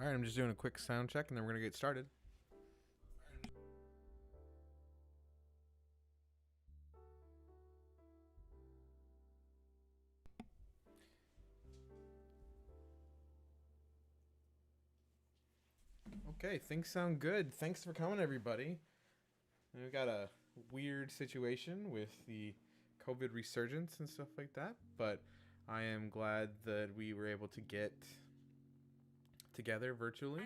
All right, I'm just doing a quick sound check and then we're going to get started. Okay, things sound good. Thanks for coming, everybody. We've got a weird situation with the COVID resurgence and stuff like that, but I am glad that we were able to get together virtually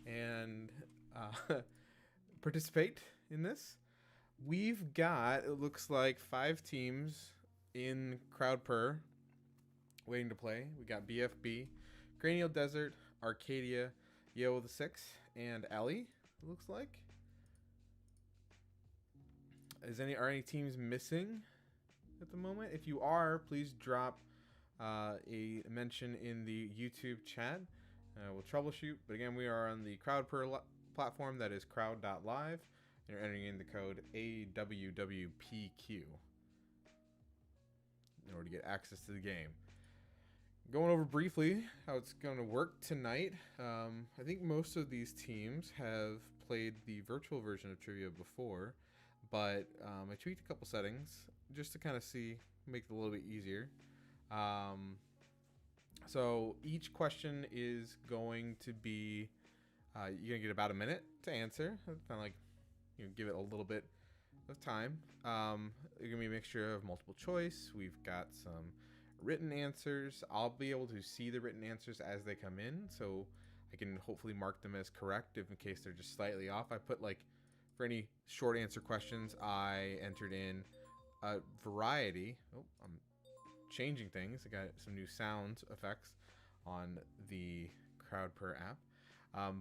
and participate in this. We've got, it looks like, 5 teams in Crowd waiting to play. We got BFB, Cranial Desert, Arcadia, Yo with the 6, and Ellie, it looks like. Are any teams missing at the moment? If you are, please drop a mention in the YouTube chat. We'll troubleshoot. But again, we are on the platform, that is crowd.live. And you're entering in the code AWWPQ in order to get access to the game. Going over briefly how it's going to work tonight. I think most of these teams have played the virtual version of trivia before, but I tweaked a couple settings just to kind of make it a little bit easier. So each question is going to be, you're going to get about a minute to answer. Kind of like, give it a little bit of time. It's going to be a mixture of multiple choice. We've got some written answers. I'll be able to see the written answers as they come in, so I can hopefully mark them as correct if in case they're just slightly off. I put, like, for any short answer questions, I entered in a variety. Oh, I'm changing things. I got some new sound effects on the CrowdPer app.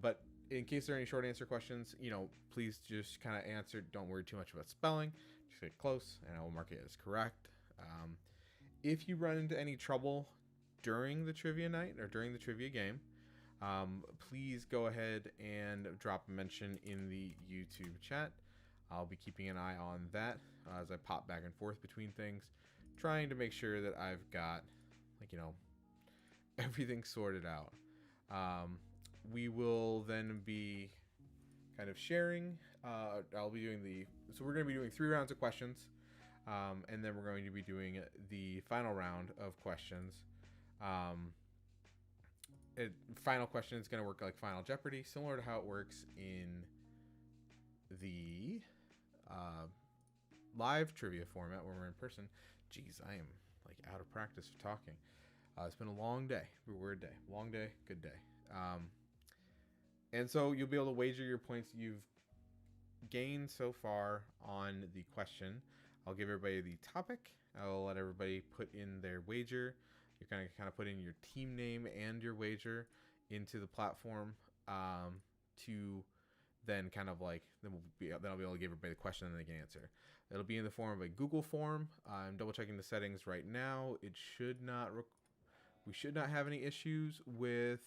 But in case there are any short answer questions, please just kind of answer. Don't worry too much about spelling. Just get close, and I will mark it as correct. If you run into any trouble during the trivia night or during the trivia game, please go ahead and drop a mention in the YouTube chat. I'll be keeping an eye on that as I pop back and forth between things, trying to make sure that I've got, everything sorted out. We will then be kind of sharing. I'll be doing so we're going to be doing 3 rounds of questions. And then we're going to be doing the final round of questions. Final question is going to work like Final Jeopardy, similar to how it works in the live trivia format when we're in person. Jeez, I am out of practice for talking. It's been a long day, weird day, long day, good day. And so you'll be able to wager your points you've gained so far on the question. I'll give everybody the topic. I'll let everybody put in their wager. You're kind of put in your team name and your wager into the platform to then then I'll be able to give everybody the question and they can answer. It'll be in the form of a Google form. I'm double checking the settings right now. It should not. We should not have any issues with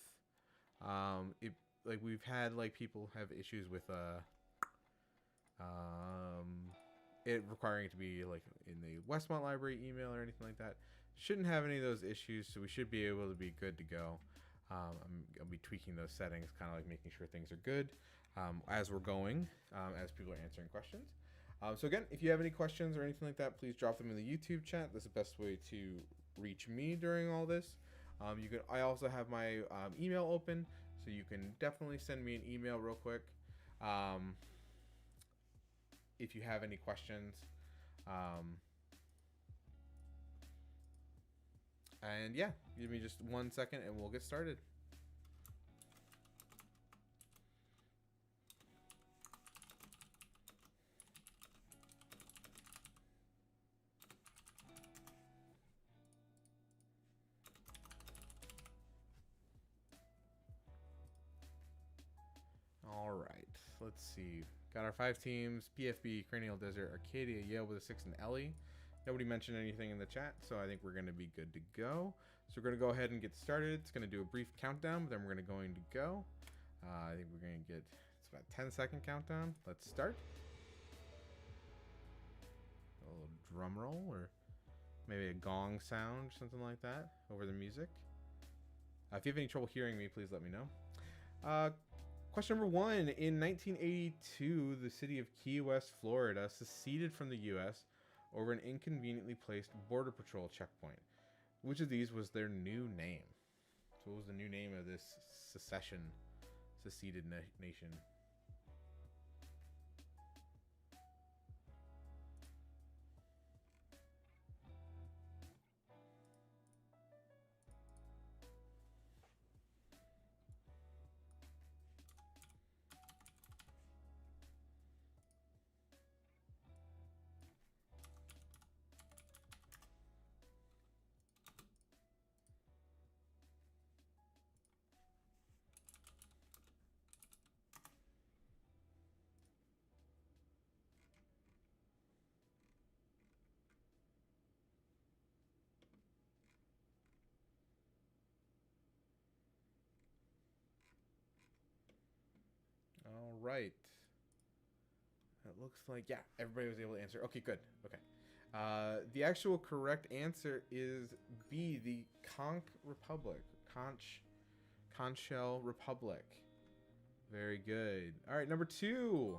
it. We've had people have issues with it requiring it to be in the Westmont Library email or anything like that. Shouldn't have any of those issues, so we should be able to be good to go. I'll be tweaking those settings, kind of making sure things are good as we're going, as people are answering questions. So again, if you have any questions or anything like that, please drop them in the YouTube chat. That's the best way to reach me during all this. I also have my email open, so you can definitely send me an email real quick. If you have any questions. And yeah, give me just 1 second and we'll get started. All right, let's see. Got our 5 teams: PFB, Cranial Desert, Arcadia, Yale with a 6, and Ellie. Nobody mentioned anything in the chat, so I think we're going to be good to go. So we're going to go ahead and get started. It's going to do a brief countdown, but then we're going to go. I think we're going to get, it's about a 10-second countdown. Let's start. A little drum roll or maybe a gong sound, something like that over the music. If you have any trouble hearing me, please let me know. Uh, question number 1. In 1982, the city of Key West, Florida, seceded from the U.S. over an inconveniently placed Border Patrol checkpoint. Which of these was their new name? So what was the new name of this seceded nation? All right. It looks like, yeah, everybody was able to answer. Okay, good. Okay. The actual correct answer is B, the Conch Republic. Conchel Republic. Very good. All right, number 2.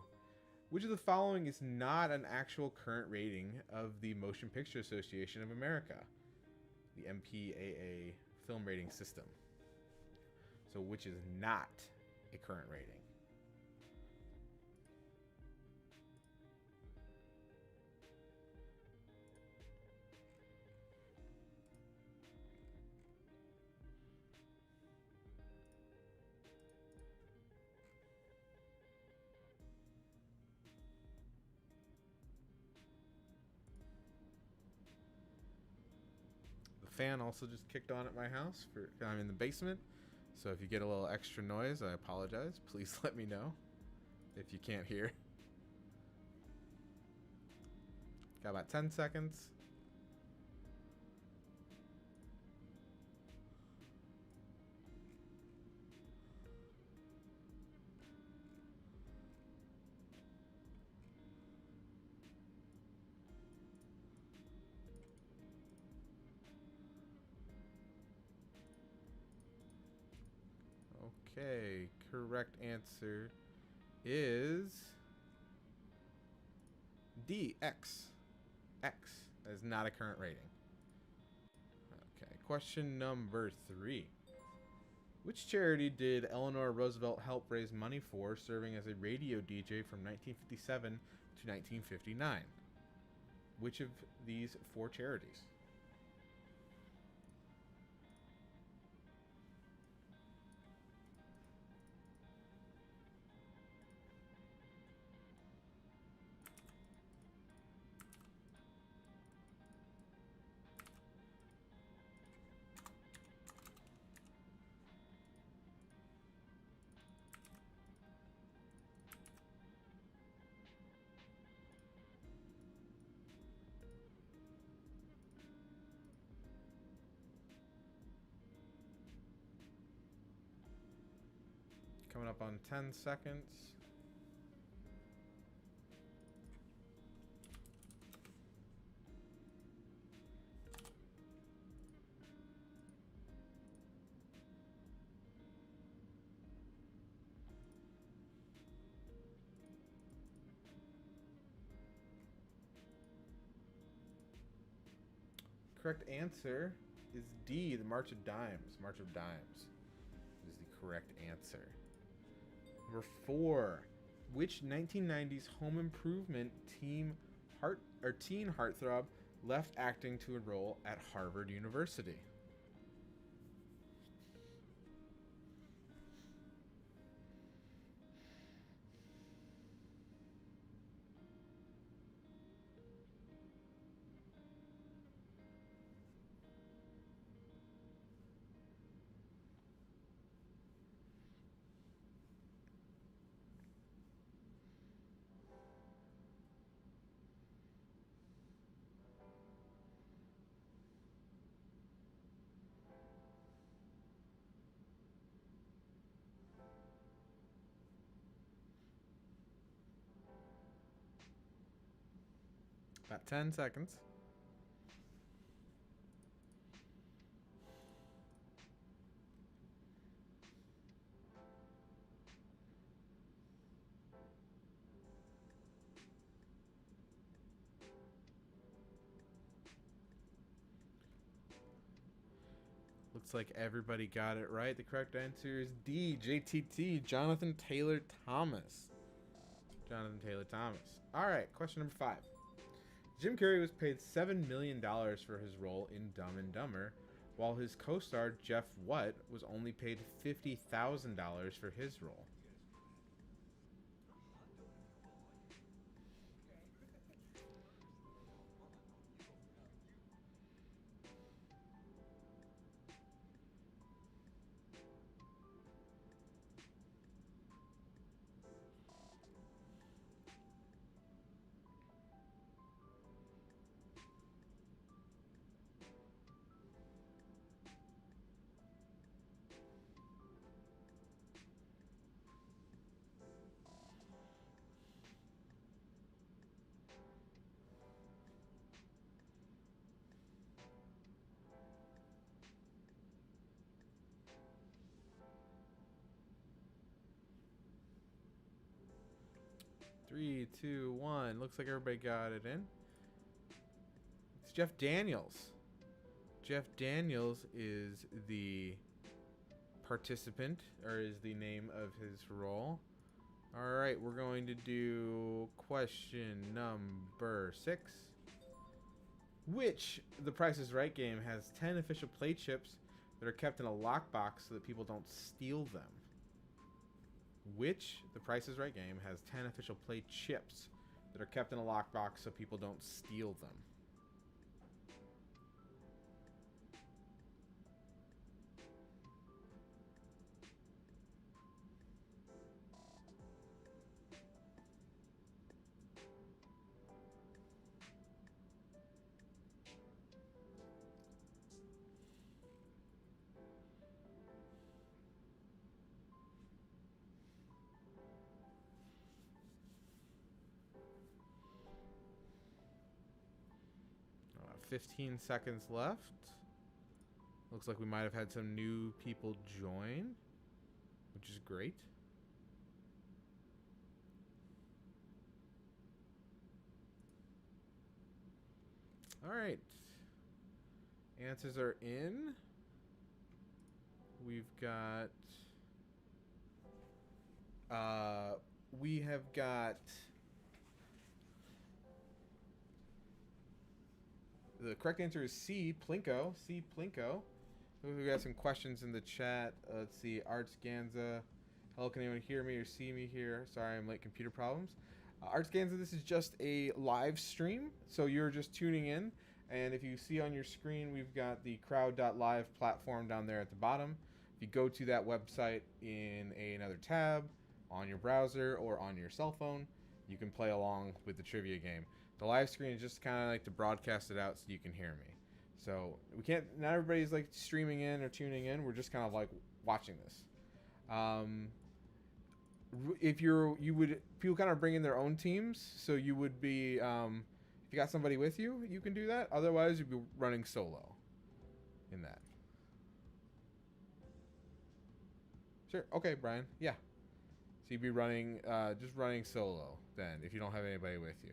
Which of the following is not an actual current rating of the Motion Picture Association of America, the MPAA film rating system? So which is not a current rating? Fan also just kicked on at my house. I'm in the basement, so if you get a little extra noise, I apologize. Please let me know if you can't hear. Got about 10 seconds. Okay, correct answer is D, X. X is not a current rating. Okay, question number 3. Which charity did Eleanor Roosevelt help raise money for, serving as a radio DJ from 1957 to 1959? Which of these 4 charities? Coming up on 10 seconds. Correct answer is D, the March of Dimes. March of Dimes is the correct answer. Number 4. Which 1990s home improvement teen heartthrob left acting to enroll at Harvard University? About 10 seconds. Looks like everybody got it right. The correct answer is D, JTT, Jonathan Taylor Thomas. Jonathan Taylor Thomas. All right, question number 5. Jim Carrey was paid $7 million for his role in Dumb and Dumber, while his co-star Jeff Watt was only paid $50,000 for his role. Three, two, one. Looks like everybody got it in. It's Jeff Daniels. Jeff Daniels is the participant, or is the name of his role. All right, we're going to do question number 6. Which The Price is Right game has 10 official play chips that are kept in a lockbox so that people don't steal them? Which The Price is Right game has 10 official play chips that are kept in a lockbox so people don't steal them? Uh, 15 seconds left. Looks like we might have had some new people join, which is great. All right. Answers are in. We've got... we have got... The correct answer is C, Plinko. C, Plinko. We got some questions in the chat. Let's see. Arts Ganza. Hello, can anyone hear me or see me here? Sorry, I'm late. Computer problems. Arts Ganza, this is just a live stream, so you're just tuning in. And if you see on your screen, we've got the crowd.live platform down there at the bottom. If you go to that website in another tab, on your browser or on your cell phone, you can play along with the trivia game. The live screen is just kind of like to broadcast it out so you can hear me. So we can't, not everybody's like streaming in or tuning in. We're just kind of like watching this. If you would, people kind of bring in their own teams. So you would be, if you got somebody with you, you can do that. Otherwise, you'd be running solo in that. Sure. Okay, Brian. Yeah. So you'd be running, just running solo then if you don't have anybody with you.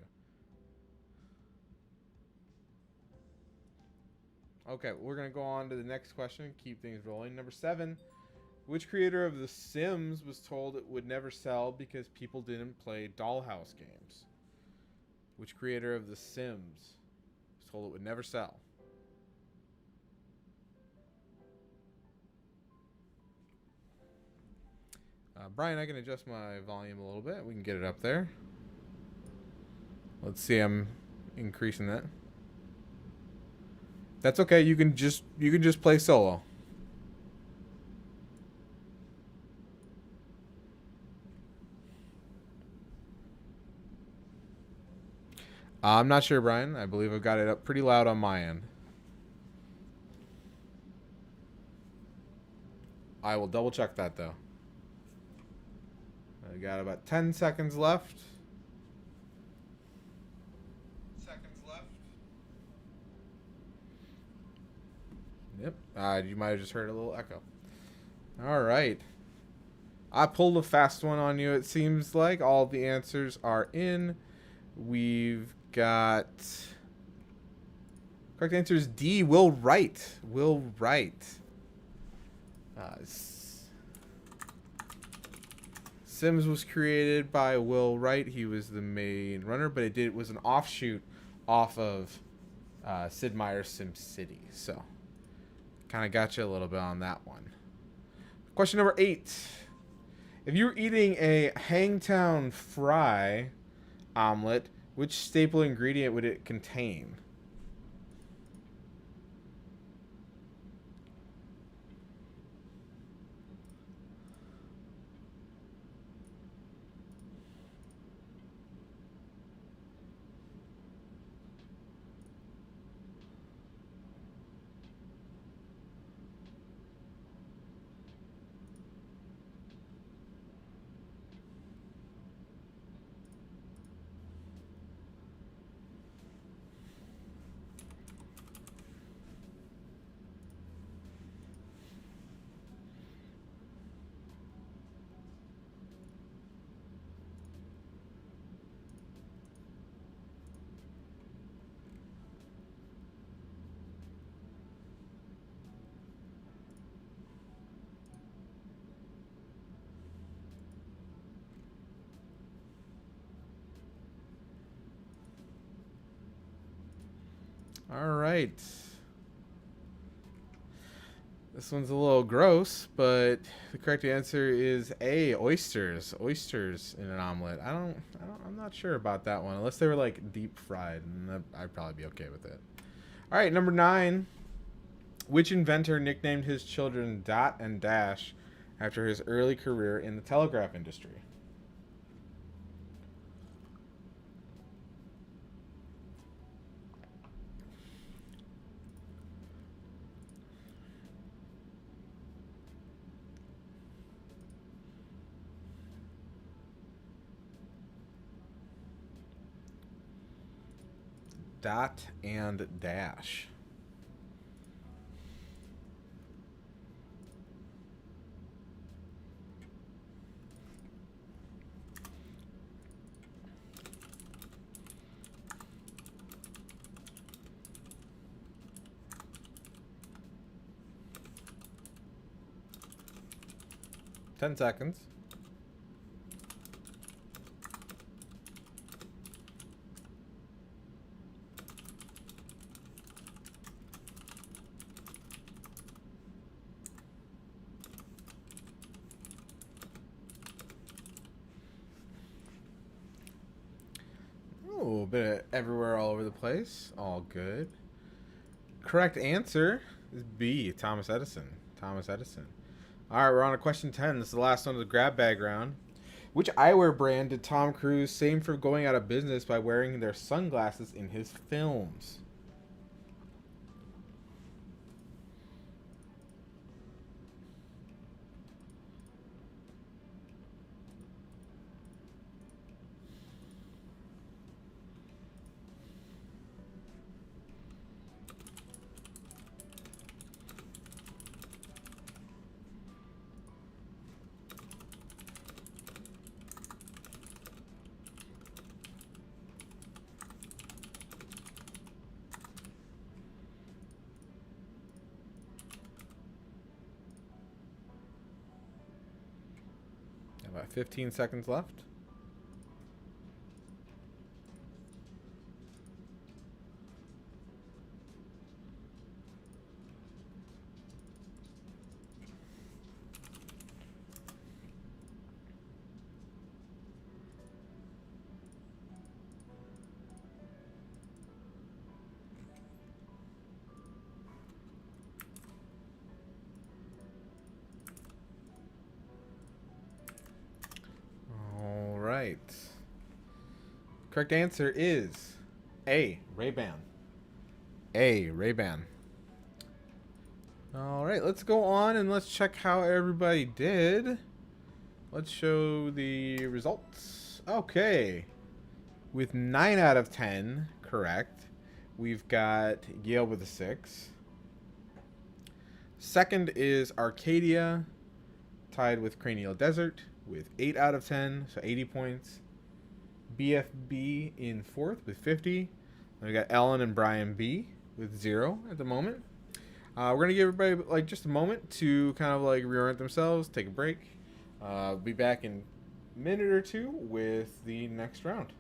Okay, we're going to go on to the next question. Keep things rolling. Number 7. Which creator of The Sims was told it would never sell because people didn't play dollhouse games? Which creator of The Sims was told it would never sell? Brian, I can adjust my volume a little bit. We can get it up there. Let's see, I'm increasing that. That's okay. You can just play solo. I'm not sure, Brian. I believe I've got it up pretty loud on my end. I will double check that though. I got about 10 seconds left. Yep. You might have just heard a little echo. All right. I pulled a fast one on you, it seems like. All the answers are in. We've got... Correct answer is D, Will Wright. Will Wright. Sims was created by Will Wright. He was the main runner, but it was an offshoot off of Sid Meier's SimCity. So, kind of got you a little bit on that one. Question number 8. If you were eating a Hangtown Fry omelet, which staple ingredient would it contain? All right. This one's a little gross, but the correct answer is A, oysters. Oysters in an omelet. I'm not sure about that one. Unless they were like deep fried, and I'd probably be okay with it. All right, number 9. Which inventor nicknamed his children Dot and Dash after his early career in the telegraph industry? Dot and Dash. Ten seconds. Oh, a bit of everywhere, all over the place. All good. Correct answer is B, Thomas Edison. Thomas Edison. All right, we're on to question 10. This is the last one of the grab bag round. Which eyewear brand did Tom Cruise save from going out of business by wearing their sunglasses in his films? About 15 seconds left. Right. Correct answer is A, Ray-Ban. A, Ray-Ban. All right, let's go on and let's check how everybody did. Let's show the results. Okay. With 9 out of 10 correct, we've got Yale with a 6. Second is Arcadia, tied with Cranial Desert with 8 out of 10, so 80 points. BFB in 4th with 50. Then we got Ellen and Brian B with 0 at the moment. We're gonna give everybody like just a moment to kind of like reorient themselves, take a break. Be back in a minute or two with the next round.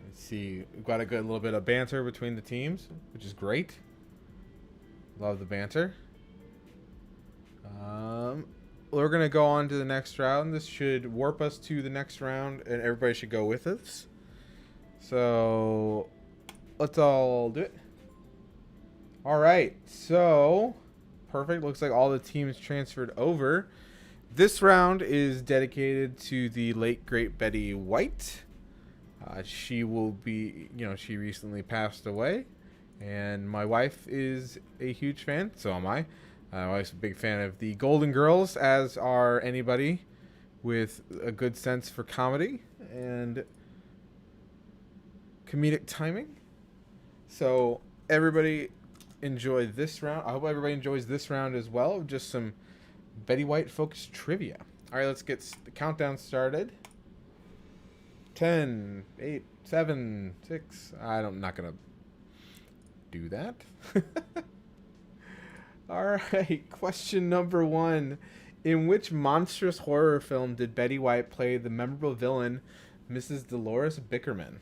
Let's see, we've got a good little bit of banter between the teams, which is great. Love the banter. We're gonna go on to the next round. This should warp us to the next round, and everybody should go with us. So let's all do it. All right, so perfect. Looks like all the teams transferred over. This round is dedicated to the late great Betty White. She will be, she recently passed away, and my wife is a huge fan. So am I. My wife's a big fan of the Golden Girls, as are anybody with a good sense for comedy and comedic timing. So everybody enjoy this round. I hope everybody enjoys this round as well. Just some Betty White focused trivia. All right, let's get the countdown started. 10, 8, 7, 6. I'm not going to do that. All right, question number 1. In which monstrous horror film did Betty White play the memorable villain, Mrs. Dolores Bickerman?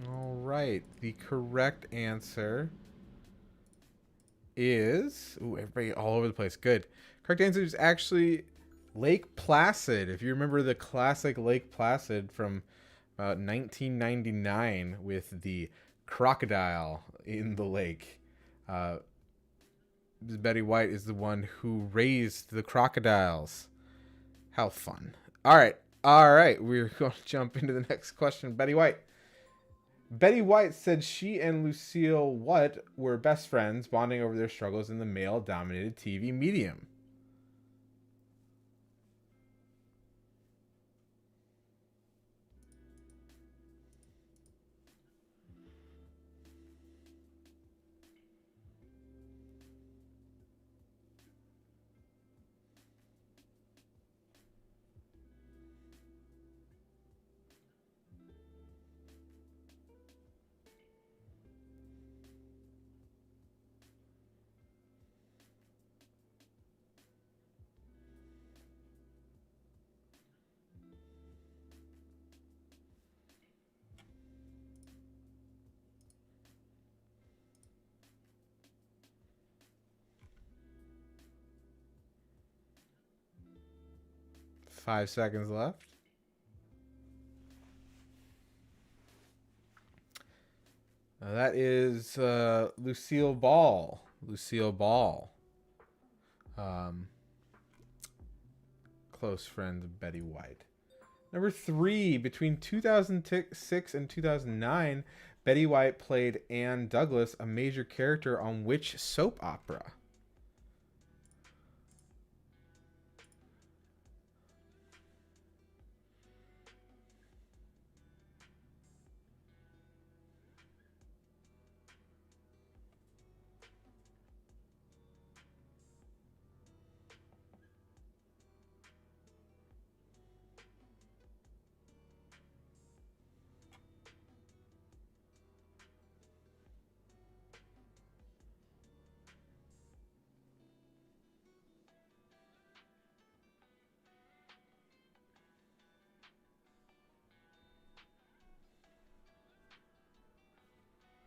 All right, the correct answer is... Ooh, everybody all over the place. Good. Correct answer is actually Lake Placid. If you remember the classic Lake Placid from 1999 with the crocodile in the lake. Betty White is the one who raised the crocodiles. How fun. All right. We're going to jump into the next question. Betty White. Betty White said she and Lucille What were best friends, bonding over their struggles in the male-dominated TV medium. 5 seconds left. That is Lucille Ball. Lucille Ball. Close friend of Betty White. Number 3, between 2006 and 2009, Betty White played Anne Douglas, a major character on which soap opera?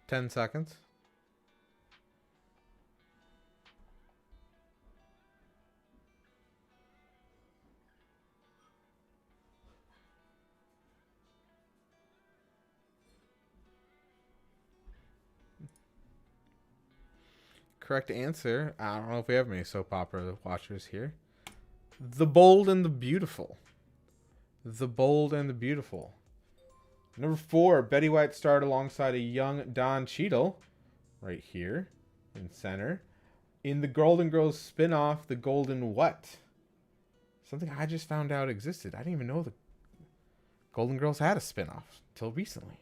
Ten seconds. Correct answer. I don't know if we have many soap opera watchers here. The Bold and the Beautiful. The Bold and the Beautiful. Number 4, Betty White starred alongside a young Don Cheadle, right here in center, in the Golden Girls spin-off, The Golden What? Something I just found out existed. I didn't even know the Golden Girls had a spin-off until recently.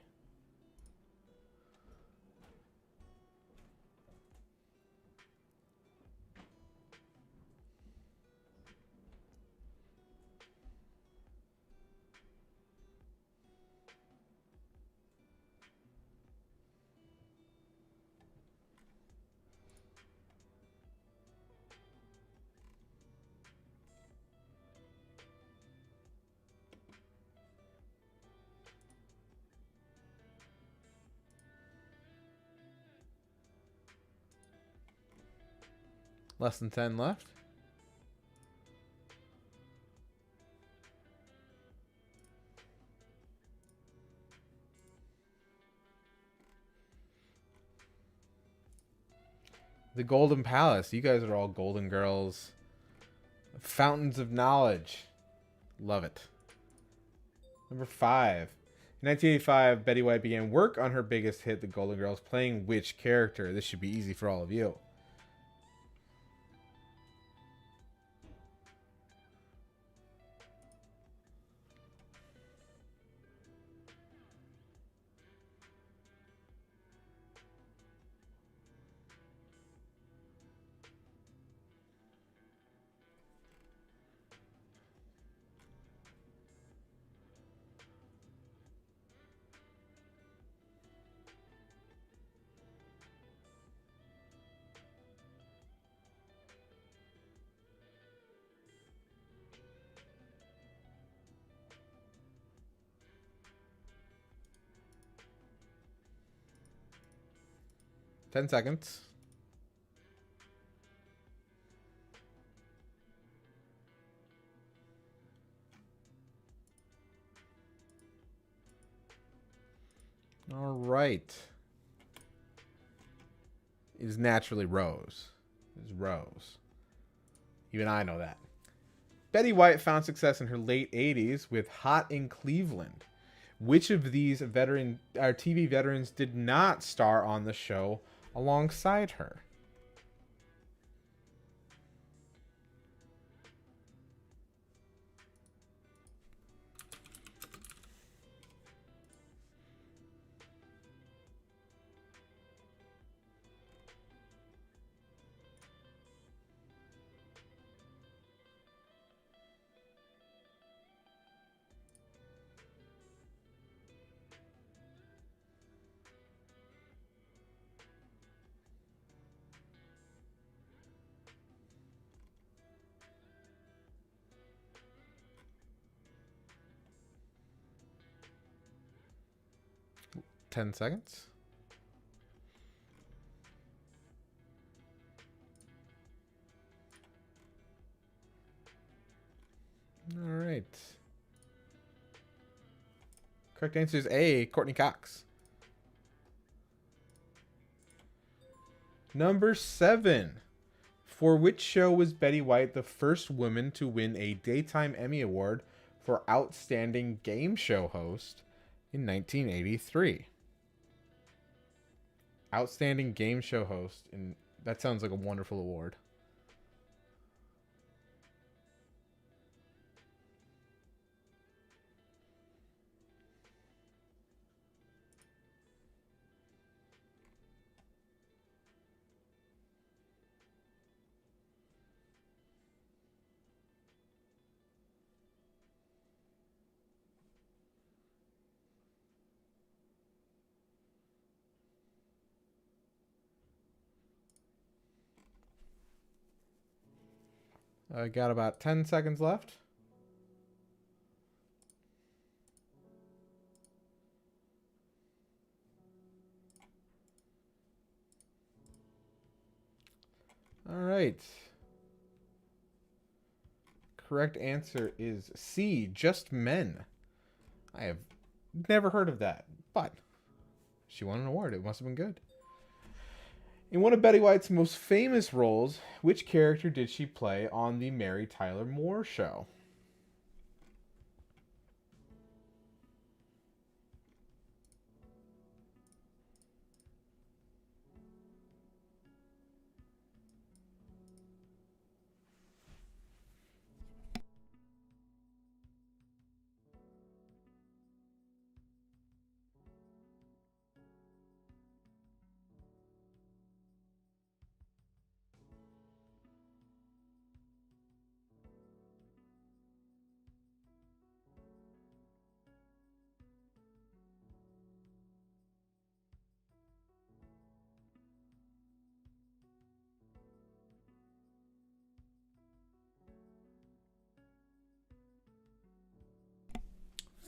Less than 10 left. The Golden Palace. You guys are all Golden Girls. Fountains of knowledge. Love it. Number 5. In 1985, Betty White began work on her biggest hit, The Golden Girls, playing which character? This should be easy for all of you. 10 seconds. All right. It is naturally Rose. It is Rose. Even I know that. Betty White found success in her late 80s with Hot in Cleveland. Which of these TV veterans did not star on the show alongside her? Ten seconds. All right. right. Correct answer is A, Courtney Cox. Number 7. For which show was Betty White the first woman to win a Daytime Emmy Award for Outstanding Game Show Host in 1983? Outstanding Game Show Host. And that sounds like a wonderful award. I got about 10 seconds left. All right. Correct answer is C, Just Men. I have never heard of that, but she won an award. It must have been good. In one of Betty White's most famous roles, which character did she play on the Mary Tyler Moore Show?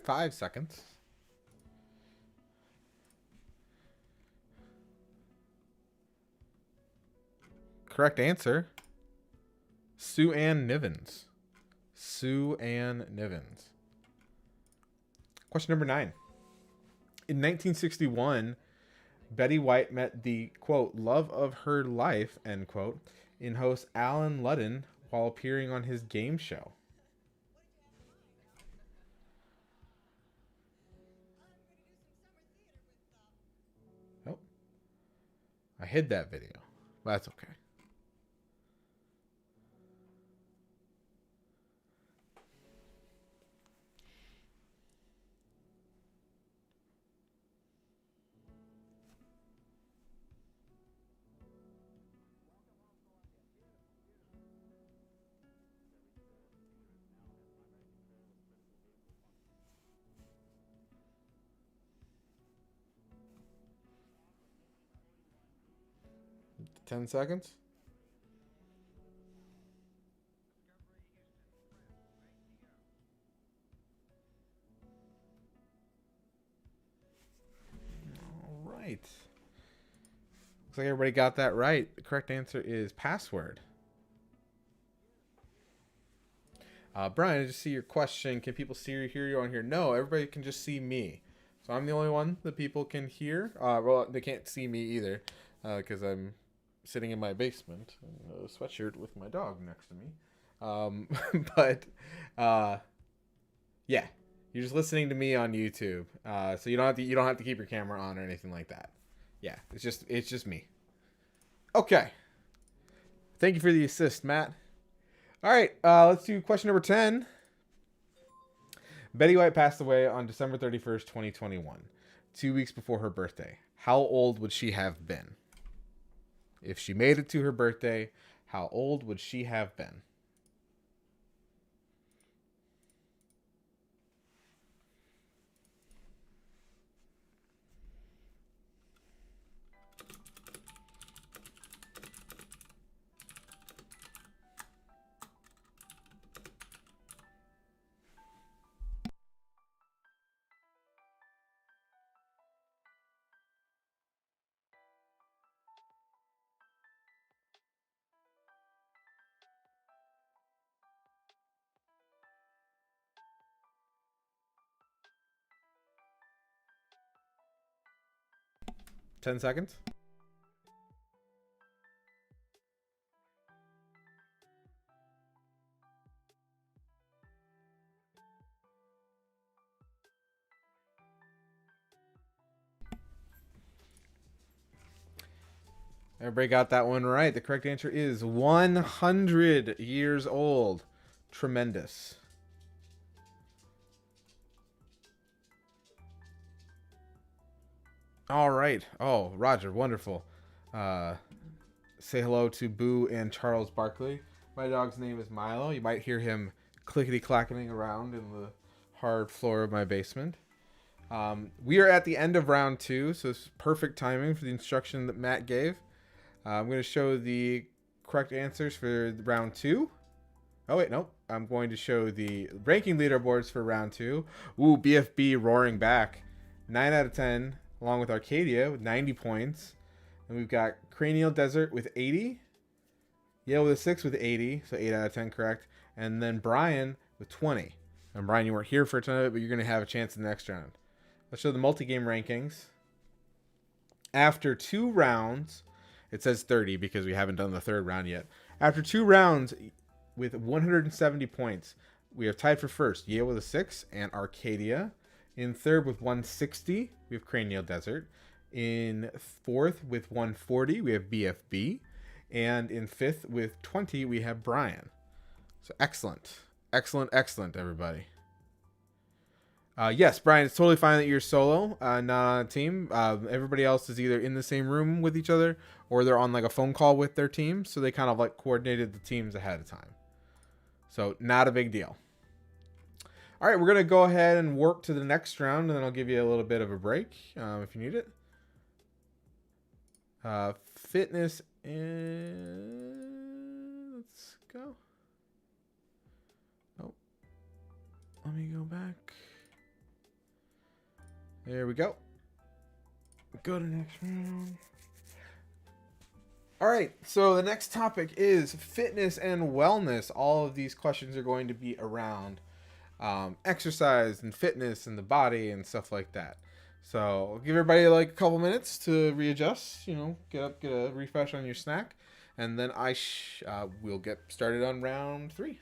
Five seconds. Correct answer, Sue Ann Nivens. Sue Ann Nivens. Question number 9. In 1961, Betty White met the, quote, love of her life, end quote, in host Alan Ludden while appearing on his game show. Oh, I hid that video. But that's okay. Ten seconds. All right. Looks like everybody got that right. The correct answer is password. Brian, I just see your question. Can people see or hear you on here? No, everybody can just see me. So I'm the only one that people can hear. Well, they can't see me either because I'm sitting in my basement in a sweatshirt with my dog next to me. But yeah, you're just listening to me on YouTube. So you don't have to keep your camera on or anything like that. Yeah, it's just me. Okay. Thank you for the assist, Matt. All right, let's do question number 10. Betty White passed away on December 31st, 2021, 2 weeks before her birthday. How old would she have been? If she made it to her birthday, how old would she have been? 10 seconds. Everybody got that one right. The correct answer is 100 years old. Tremendous. All right. Oh, Roger, wonderful. Say hello to Boo and Charles Barkley. My dog's name is Milo. You might hear him clickety-clacketing around in the hard floor of my basement. We are at the end of round 2, so it's perfect timing for the instruction that Matt gave. I'm going to show the correct answers for round 2. Oh, wait, nope. I'm going to show the ranking leaderboards for round 2. Ooh, BFB roaring back. 9 out of 10, along with Arcadia with 90 points. And we've got Cranial Desert with 80. Yale with a 6 with 80, so 8 out of 10 correct. And then Brian with 20. And Brian, you weren't here for tonight, but you're going to have a chance in the next round. Let's show the multi-game rankings. After 2 rounds, it says 30 because we haven't done the third round yet. After 2 rounds with 170 points, we are tied for first. Yale with a 6 and Arcadia. In third with 160, we have Cranial Desert. In fourth with 140, we have BFB. And in fifth with 20, we have Brian. So excellent. Excellent, excellent, everybody. Yes, Brian, it's totally fine that you're solo, not on a team. Everybody else is either in the same room with each other or they're on like a phone call with their team. So they kind of like coordinated the teams ahead of time. So not a big deal. All right, we're going to go ahead and work to the next round, and then I'll give you a little bit of a break if you need it. Fitness and let's go. Oh, let me go back. There we go. Go to the next round. All right, so the next topic is fitness and wellness. All of these questions are going to be around exercise and fitness and the body and stuff like that. So I'll give everybody like a couple minutes to readjust, get up, get a refresh on your snack, and then we'll get started on round 3.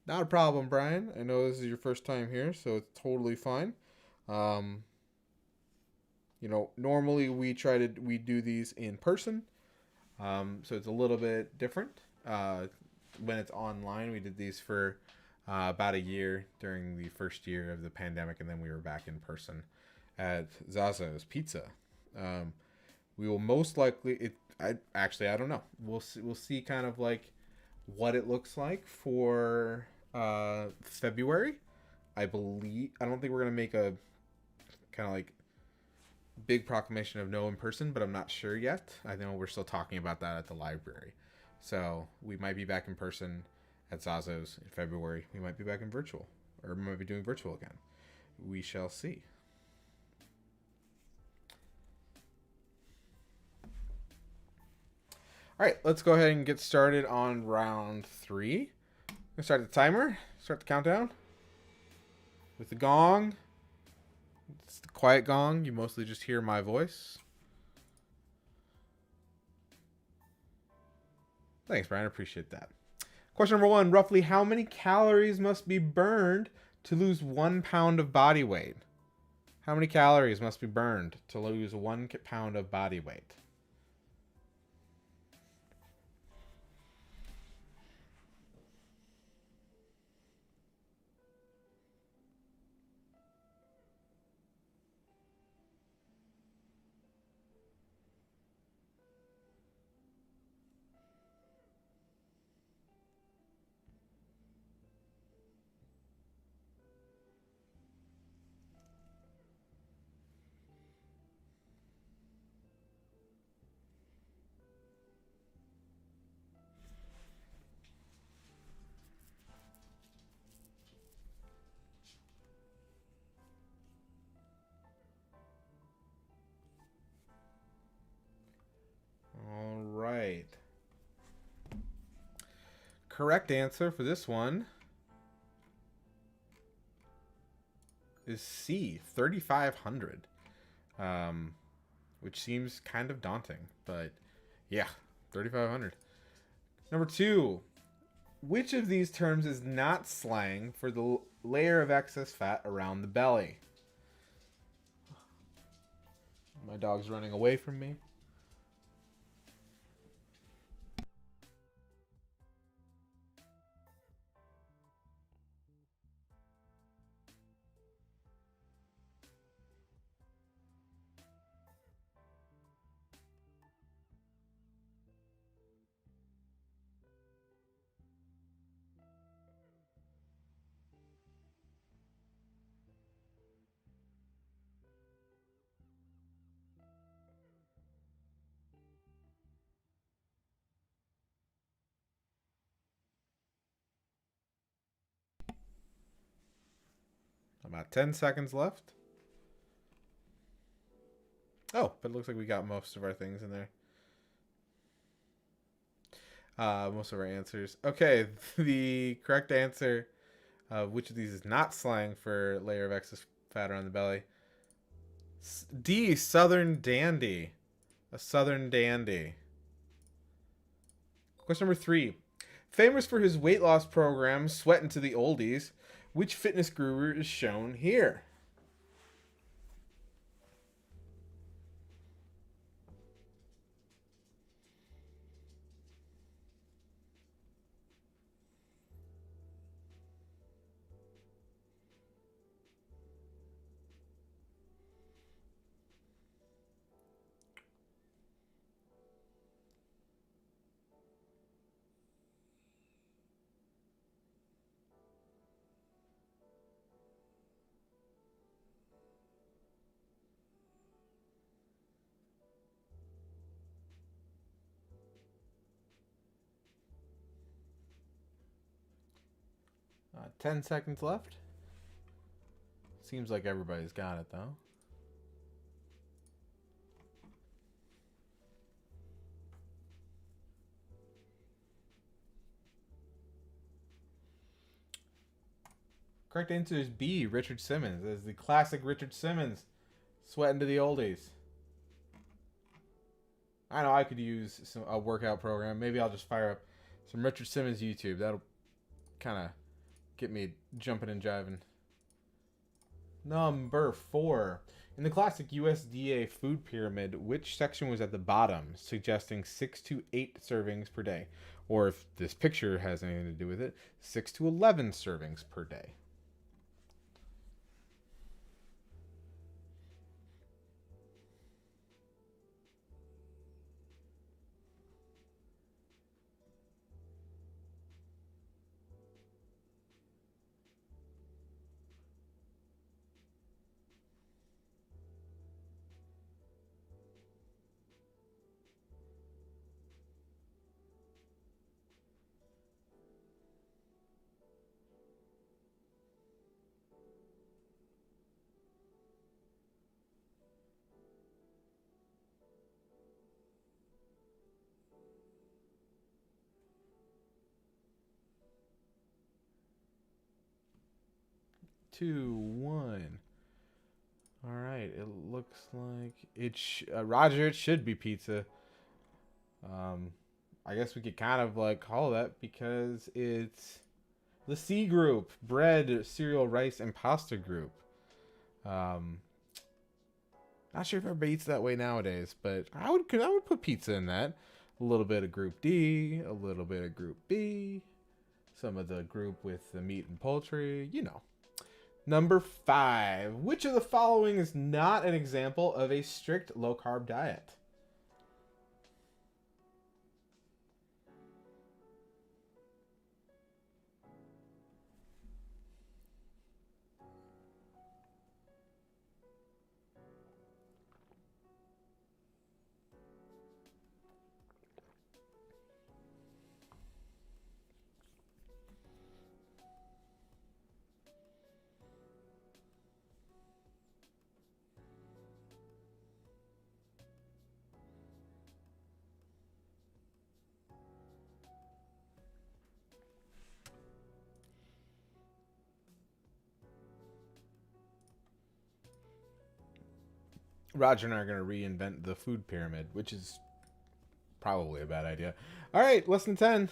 Not a problem, Brian. I know this is your first time here, so it's totally fine. Normally we do these in person, so it's a little bit different. When it's online, we did these for about a year during the first year of the pandemic, and then we were back in person at Zazo's Pizza. We will most likely. I don't know. We'll see kind of like what it looks like for February. I don't think we're gonna make a kind of like big proclamation of no in person, but I'm not sure yet. I know we're still talking about that at the library, so we might be back in person at Zazo's in February. We might be back in virtual, or we might be doing virtual again. We shall see. All right, let's go ahead and get started on round 3. I'm gonna start the timer, start the countdown with the gong. It's the quiet gong. You mostly just hear my voice. Thanks, Brian. I appreciate that. Question number 1, roughly how many calories must be burned to lose 1 pound of body weight? How many calories must be burned to lose 1 pound of body weight? correct answer for this one is C, 3,500. Which seems kind of daunting, but yeah, 3,500. Number 2, which of these terms is not slang for the layer of excess fat around the belly? My dog's running away from me. About 10 seconds left. Oh, but it looks like we got most of our things in there. Most of our answers. Okay, the correct answer, which of these is not slang for layer of excess fat around the belly? D, Southern Dandy. A Southern Dandy. Question number 3. Famous for his weight loss program, Sweatin' to the Oldies, which fitness guru is shown here? 10 seconds left. Seems like everybody's got it, though. Correct answer is B, Richard Simmons. As the classic Richard Simmons, Sweating to the Oldies. I know I could use a workout program. Maybe I'll just fire up some Richard Simmons YouTube. That'll kind of get me jumping and jiving. Number 4. In the classic USDA food pyramid, which section was at the bottom, suggesting 6 to 8 servings per day? Or if this picture has anything to do with it, 6 to 11 servings per day. Two, one. All right. It looks like Roger. It should be pizza. I guess we could kind of like call that because it's the C group: bread, cereal, rice, and pasta group. Not sure if everybody eats that way nowadays, but I would put pizza in that. A little bit of group D, a little bit of group B, some of the group with the meat and poultry, you know. Number 5. Which of the following is not an example of a strict low-carb diet? Roger and I are going to reinvent the food pyramid, which is probably a bad idea. All right, lesson 10.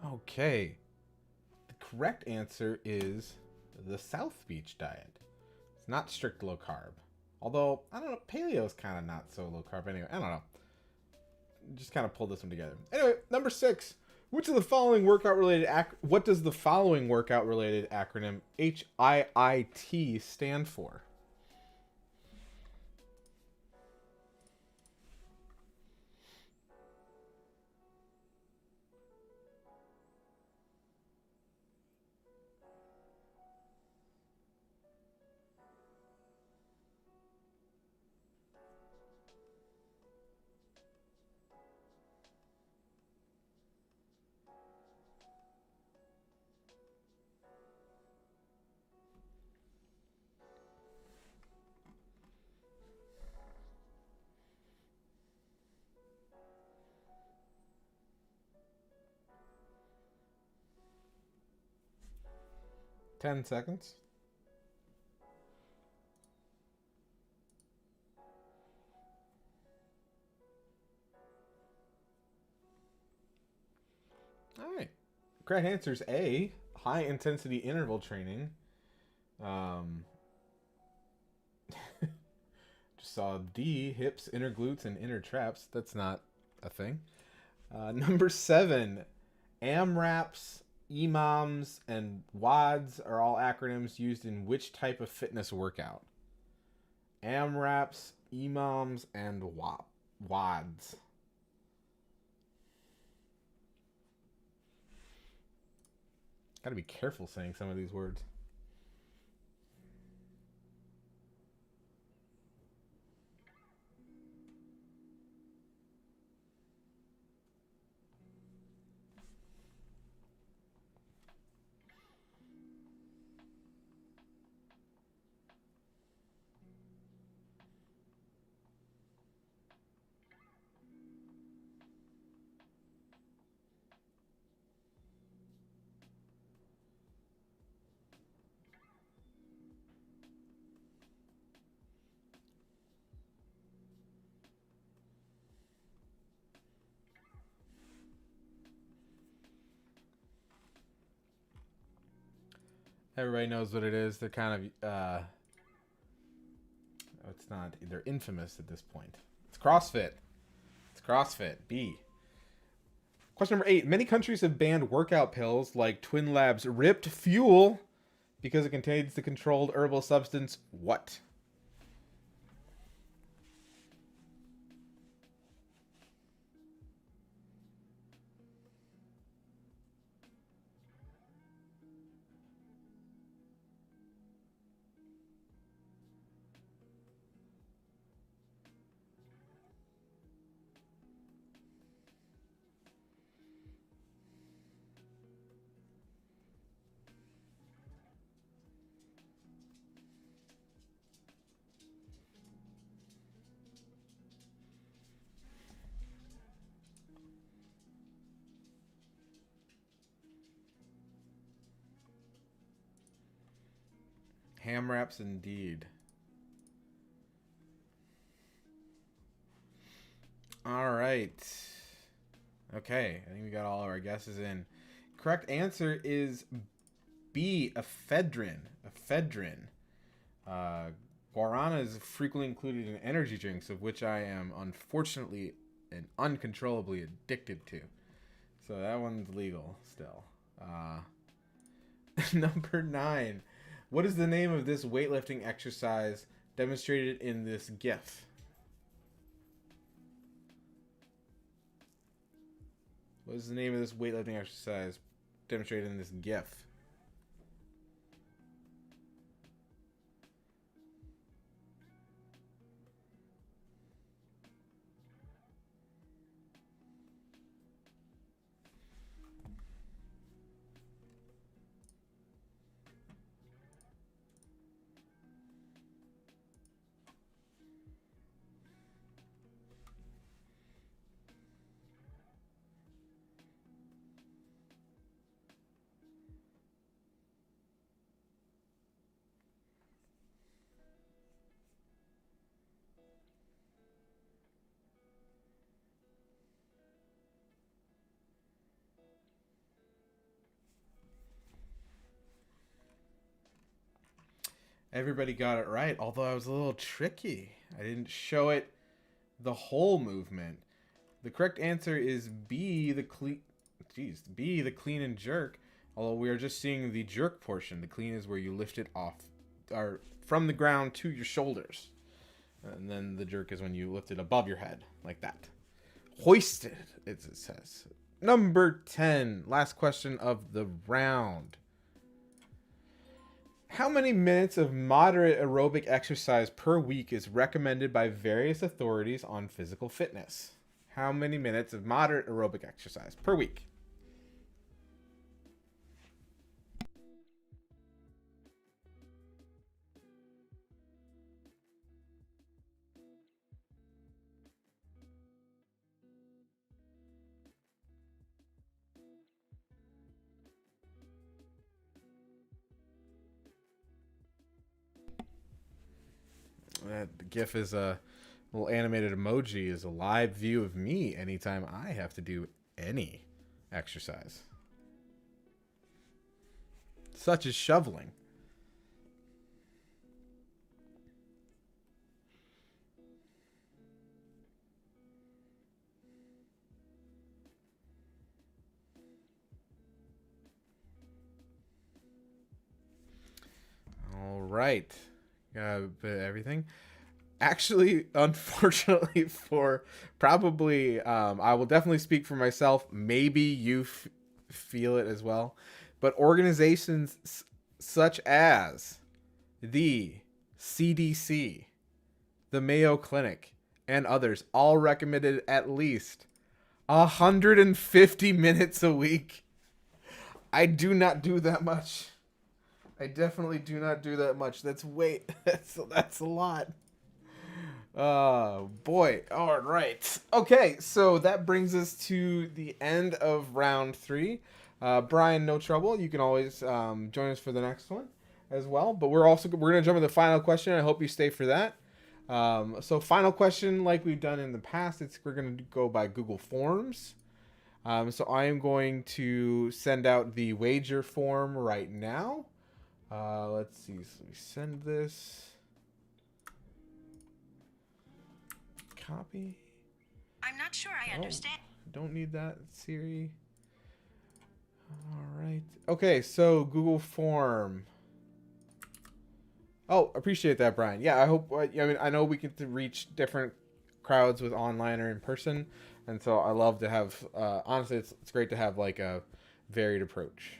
Okay. The correct answer is the South Beach diet. It's not strict low carb. Although, I don't know, paleo is kind of not so low carb anyway. I don't know. Just kind of pulled this one together. Anyway, number 6. What does the following workout related acronym HIIT stand for? Ten seconds. All right. Correct answer is A, high intensity interval training. Just saw D, hips, inner glutes, and inner traps. That's not a thing. Number 7, AMRAPs, EMOMs, and WODs are all acronyms used in which type of fitness workout? AMRAPs, EMOMs, and WODs. Gotta be careful saying some of these words. Everybody knows what it is. They're kind of, it's not, they're infamous at this point. It's CrossFit. It's CrossFit. B. Question number 8. Many countries have banned workout pills like Twin Labs Ripped Fuel because it contains the controlled herbal substance what? Ham wraps indeed. All right. Okay, I think we got all of our guesses in. Correct answer is B, ephedrine. Ephedrine. Guarana is frequently included in energy drinks, of which I am unfortunately and uncontrollably addicted to. So that one's legal still. Number 9. What is the name of this weightlifting exercise demonstrated in this GIF? What is the name of this weightlifting exercise demonstrated in this GIF? Everybody got it right, although I was a little tricky. I didn't show it the whole movement. The correct answer is B, the clean. Jeez, B, the clean and jerk. Although we are just seeing the jerk portion. The clean is where you lift it off, or from the ground to your shoulders. And then the jerk is when you lift it above your head, like that. Hoisted, it says. Number 10, last question of the round. How many minutes of moderate aerobic exercise per week is recommended by various authorities on physical fitness? How many minutes of moderate aerobic exercise per week? That GIF is a little animated emoji, is a live view of me anytime I have to do any exercise, such as shoveling. All right. Everything. Actually, unfortunately, for probably, I will definitely speak for myself. Maybe you feel it as well. But organizations such as the CDC, the Mayo Clinic, and others all recommended at least 150 minutes a week. I do not do that much. I definitely do not do that much. That's that's a lot. Oh boy. All right. Okay, so that brings us to the end of round 3. Brian, no trouble. You can always join us for the next one as well. But we're gonna jump into the final question. I hope you stay for that. So final question, like we've done in the past, we're gonna go by Google Forms. So I am going to send out the wager form right now. Let's see. So we send this. Copy. I'm not sure I understand. Don't need that, Siri. All right. Okay, so Google Form. Oh, appreciate that, Brian. Yeah, I hope. I mean, I know we can reach different crowds with online or in person, and so I love to have. Honestly, it's great to have like a varied approach.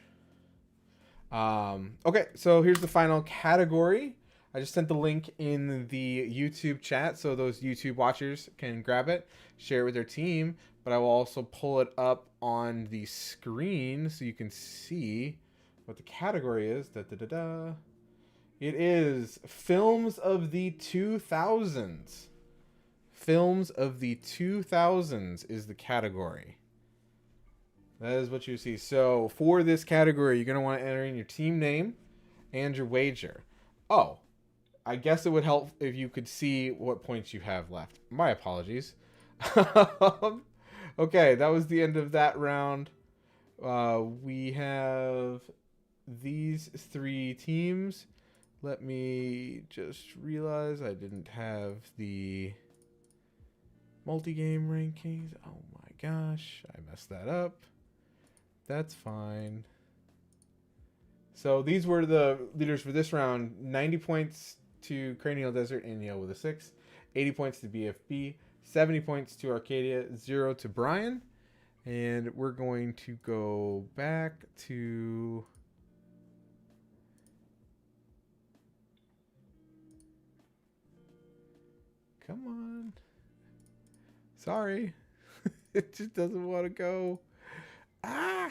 Okay, so here's the final category. I just sent the link in the YouTube chat so those YouTube watchers can grab it, share it with their team, but I will also pull it up on the screen so you can see what the category is. It is Films of the 2000s. Films of the 2000s is the category. That is what you see. So for this category, you're going to want to enter in your team name and your wager. Oh, I guess it would help if you could see what points you have left. My apologies. Okay, that was the end of that round. We have these 3 teams. Let me just realize I didn't have the multi-game rankings. Oh my gosh, I messed that up. That's fine. So these were the leaders for this round. 90 points to Cranial Desert and Yale with a 6. 80 points to BFB. 70 points to Arcadia. 0 to Brian. And we're going to go back to... Come on. Sorry. It just doesn't want to go. Ah!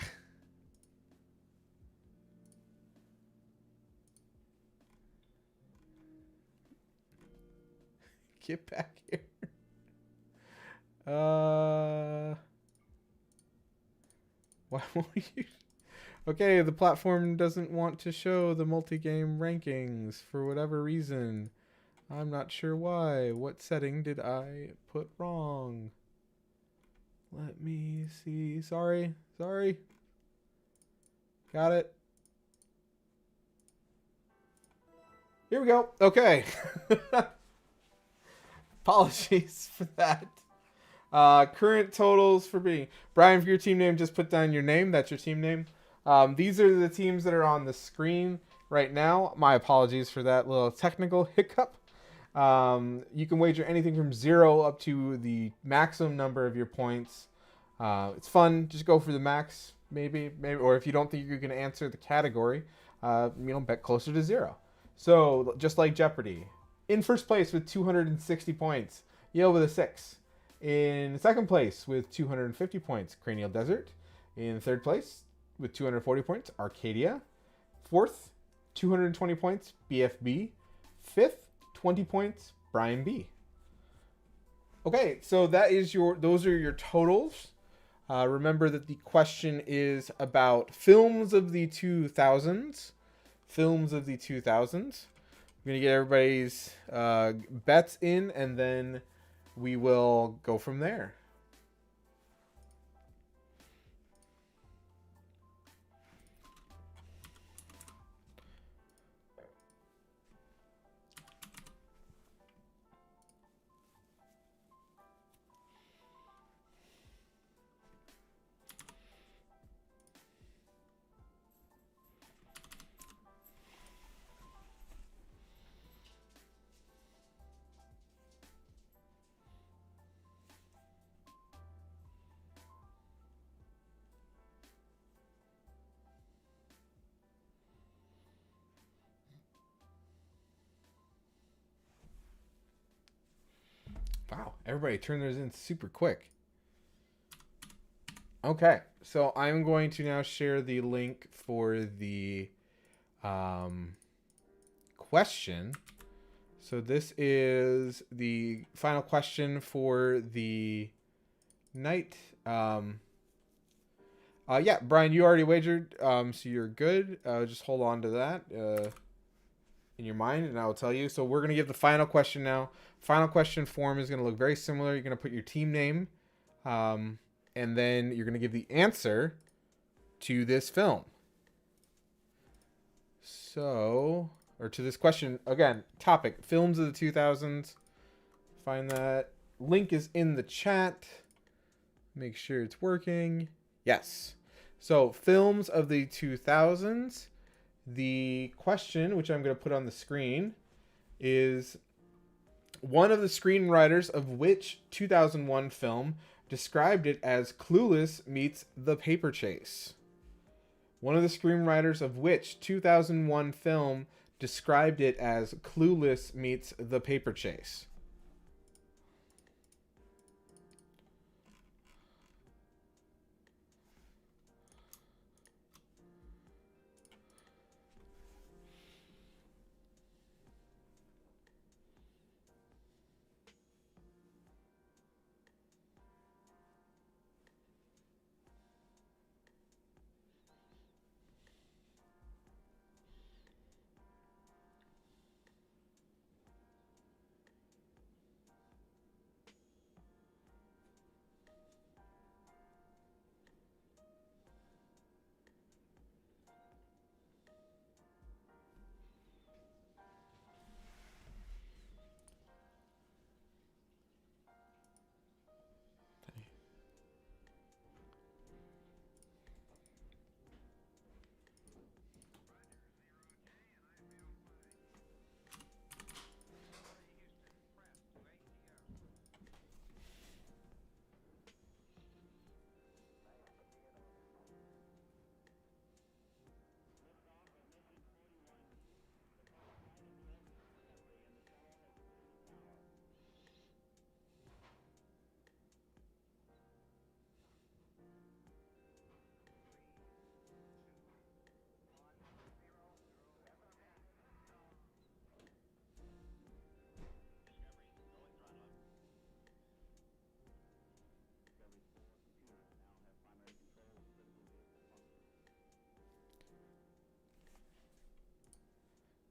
Get back here. Why won't you? Okay, the platform doesn't want to show the multi-game rankings for whatever reason. I'm not sure why. What setting did I put wrong? Let me see. Sorry. Got it. Here we go. Okay. Apologies for that. Current totals for being Brian. For your team name, just put down your name. That's your team name. These are the teams that are on the screen right now. My apologies for that little technical hiccup. You can wager anything from 0 up to the maximum number of your points. It's fun. Just go for the max, maybe, or if you don't think you can answer the category, bet closer to 0. So just like Jeopardy, in first place with 260 points, Yale with a 6. In second place with 250 points, Cranial Desert. In third place with 240 points, Arcadia. Fourth, 220 points, BFB. Fifth, 20 points, Brian B. Okay, so those are your totals. Remember that the question is about films of the 2000s. Films of the 2000s. I'm going to get everybody's bets in, and then we will go from there. Wow, everybody turned theirs in super quick. Okay, so I'm going to now share the link for the question. So this is the final question for the night. Yeah, Brian, you already wagered, so you're good. Just hold on to that in your mind, and I will tell you. So we're going to give the final question now. Final question form is going to look very similar. You're going to put your team name, and then you're going to give the answer to this film. So, or to this question, again, topic, films of the 2000s. Find that. Link is in the chat. Make sure it's working. Yes. So, films of the 2000s. The question, which I'm going to put on the screen, is one of the screenwriters of which 2001 film described it as Clueless meets The Paper Chase? One of the screenwriters of which 2001 film described it as Clueless meets The Paper Chase?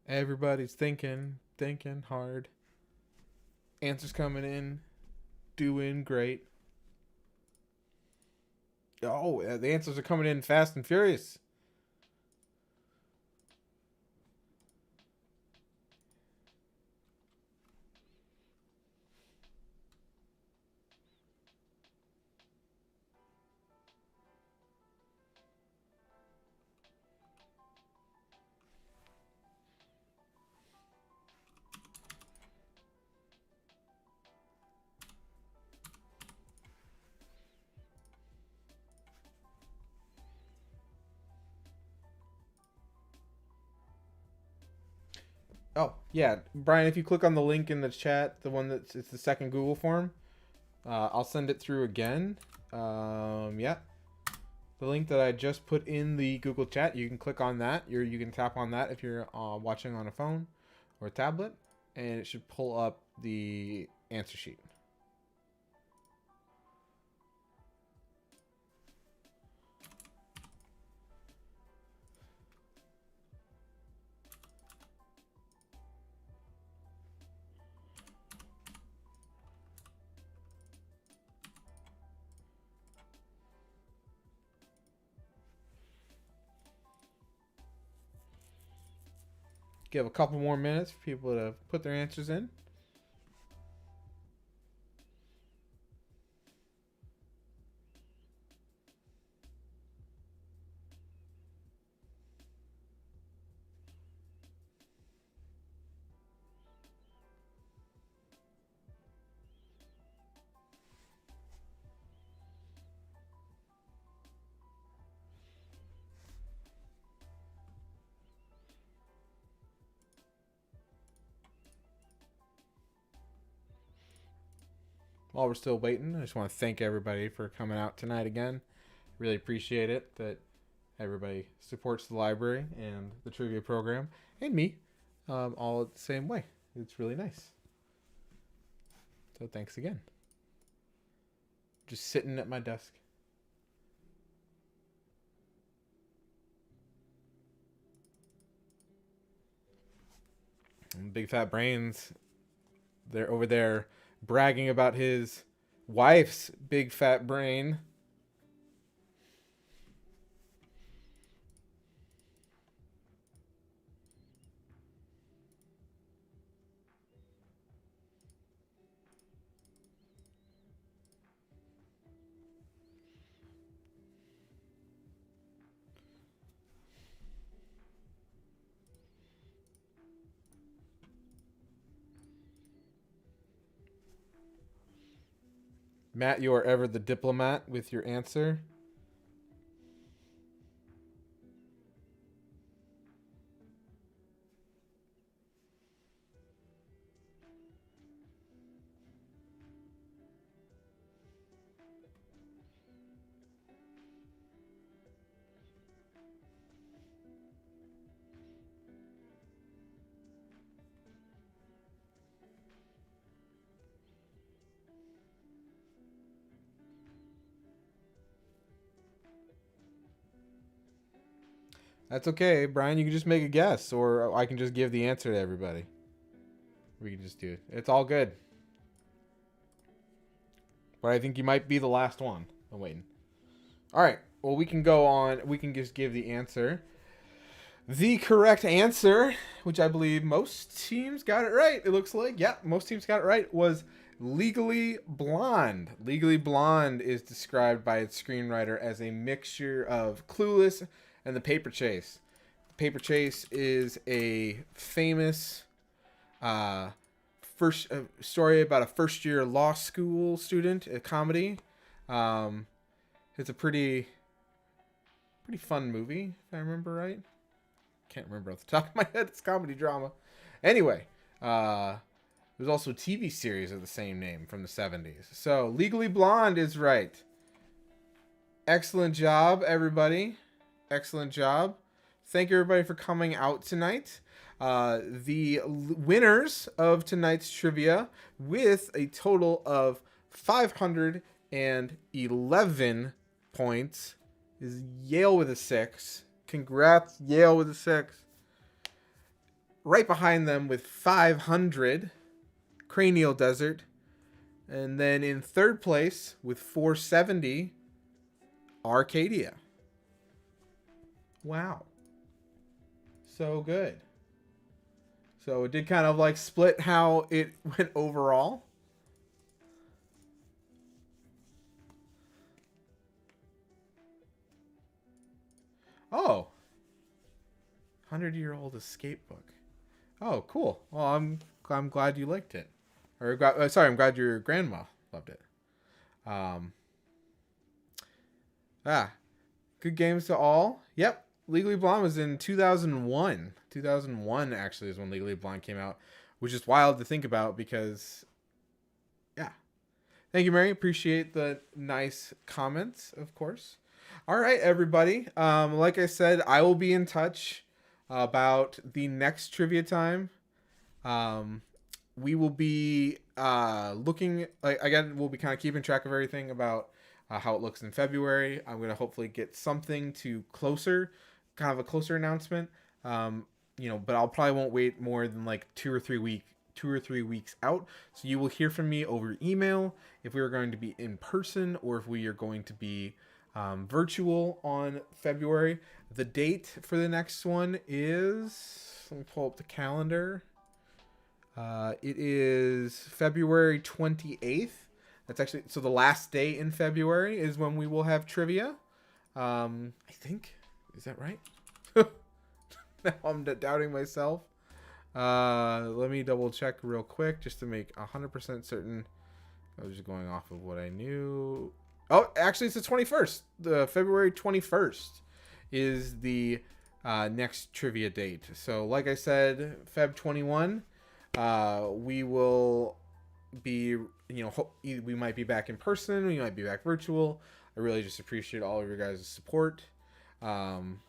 Everybody's thinking hard. Answers coming in. Doing great. Oh, the answers are coming in fast and furious. Oh, yeah. Brian, if you click on the link in the chat, the one it's the second Google form, I'll send it through again. Yeah. The link that I just put in the Google chat, you can click on that. You can tap on that if you're watching on a phone or a tablet, and it should pull up the answer sheet. Give a couple more minutes for people to put their answers in. While we're still waiting, I just want to thank everybody for coming out tonight again. Really appreciate it that everybody supports the library and the trivia program and me all the same way. It's really nice. So thanks again. Just sitting at my desk. And Big Fat Brains, they're over there bragging about his wife's big fat brain. Matt, you are ever the diplomat with your answer. That's okay, Brian. You can just make a guess, or I can just give the answer to everybody. We can just do it. It's all good. But I think you might be the last one. I'm waiting. All right. Well, we can go on. We can just give the answer. The correct answer, which I believe most teams got it right. It looks like, yeah, most teams got it right, was Legally Blonde. Legally Blonde is described by its screenwriter as a mixture of Clueless and The Paper Chase. The Paper Chase is a famous first story about a first-year law school student, a comedy. It's a pretty fun movie, if I remember right. Can't remember off the top of my head. It's a comedy drama. Anyway, there's also a TV series of the same name from the 70s. So, Legally Blonde is right. Excellent job, everybody. Excellent job. Thank you, everybody, for coming out tonight. The winners of tonight's trivia with a total of 511 points is Yale with a 6. Congrats, Yale with a 6. Right behind them with 500, Cranial Desert. And then in third place with 470, Arcadia. Wow. So good. So it did kind of like split how it went overall. Oh. 100-Year-Old Escape Book. Oh, cool. Well, I'm glad you liked it. Or sorry, I'm glad your grandma loved it. Good games to all. Yep. Legally Blonde was in 2001. 2001 actually is when Legally Blonde came out, which is wild to think about because, yeah. Thank you, Mary. Appreciate the nice comments, of course. All right, everybody. Like I said, I will be in touch about the next trivia time. We will be looking, again, we'll be kind of keeping track of everything about how it looks in February. I'm going to hopefully get something to closer, kind of a closer announcement. But I'll probably won't wait more than like 2 or 3 weeks out. So you will hear from me over email if we are going to be in person or if we are going to be virtual on February. The date for the next one is, let me pull up the calendar. It is February 28th. That's actually, so the last day in February is when we will have trivia. I think, is that right? Now I'm doubting myself. Let me double check real quick just to make 100% certain. I was just going off of what I knew. Oh, actually it's the 21st. The February 21st is the next trivia date. So like I said, Feb 21, we will be, we might be back in person, we might be back virtual. I really just appreciate all of your guys' support. And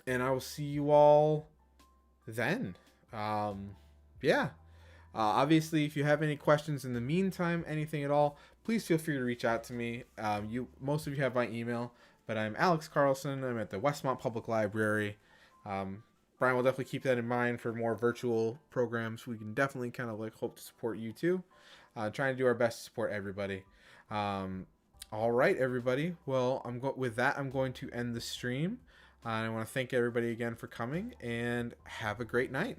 I will see you all then. Obviously, if you have any questions in the meantime, anything at all, please feel free to reach out to me. Most of you have my email, but I'm Alex Carlson. I'm at the Westmont Public Library. Brian will definitely keep that in mind for more virtual programs. We can definitely kind of hope to support you too. Trying to do our best to support everybody. All right, everybody. Well, with that, I'm going to end the stream. I want to thank everybody again for coming and have a great night.